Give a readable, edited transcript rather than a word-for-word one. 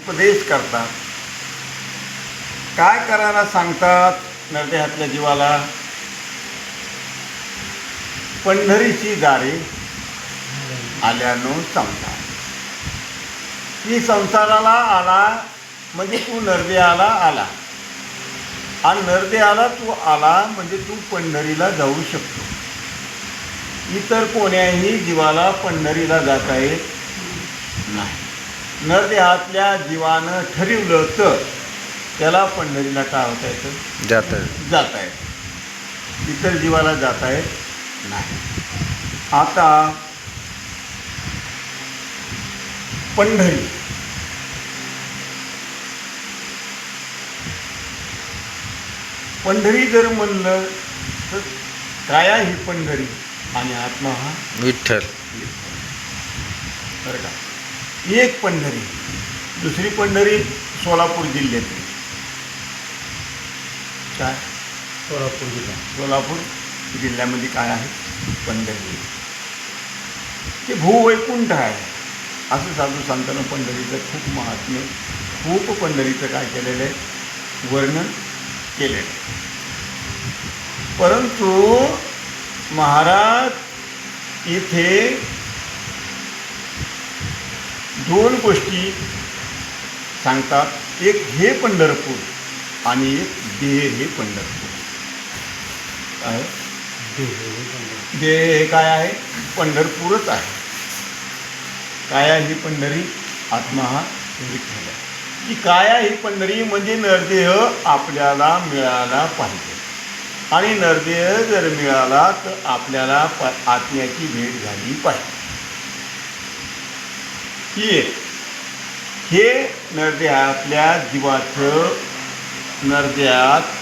उपदेश करतात. काय करायला सांगतात नरदेहातल्या जीवाला? पंढरीची दारे आल्यानो संसार. की संसाराला आला म्हणजे तू नरदेहाला आला, आणि नरदेहाला तू आला म्हणजे तू पंढरीला जाऊ शकतो. इतर कोण्याही जीवाला पंढरीला जाता येत नाही. नरदेहातल्या जीवानं ठरवलं तर त्याला पंढरीला काय होता येतं? जाता येतं. इतर जीवाला जाता येत नाही. आता पंढरी पंढरी जर म्हणलं तर काया ही पंढरी आणि आत्मा हा विठ्ठल. बरं का? एक पंढरी. दुसरी पंढरी सोलापूर जिल्ह्यातली. काय? सोलापूर जिल्ह्यामध्ये काय आहे? पंढरी. ते भूवैकुंठ आहे. असं साधू संतांना पंढरीचं खूप महात्म्य, खूप पंढरीचं काय केलेलं आहे? वर्णन केलेलं आहे. परंतु महाराज इथे दोन गोष्टी सांगतात. एक हे पंढरपूर आणि एक देह हे पंढरपूर. काय? देह हे काय आहे? पंढरपूरच आहे. काया ही पंढरी, आत्मा हा विठ्ठल आहे. की काया ही पंढरी म्हणजे नरदेह आपल्याला मिळाला पाहिजे, आणि नरदेह जर मिळाला तर आपल्याला आत्म्याची भेट झाली पाहिजे. ही हे नरदेहातल्या जीवाचं नरदेहात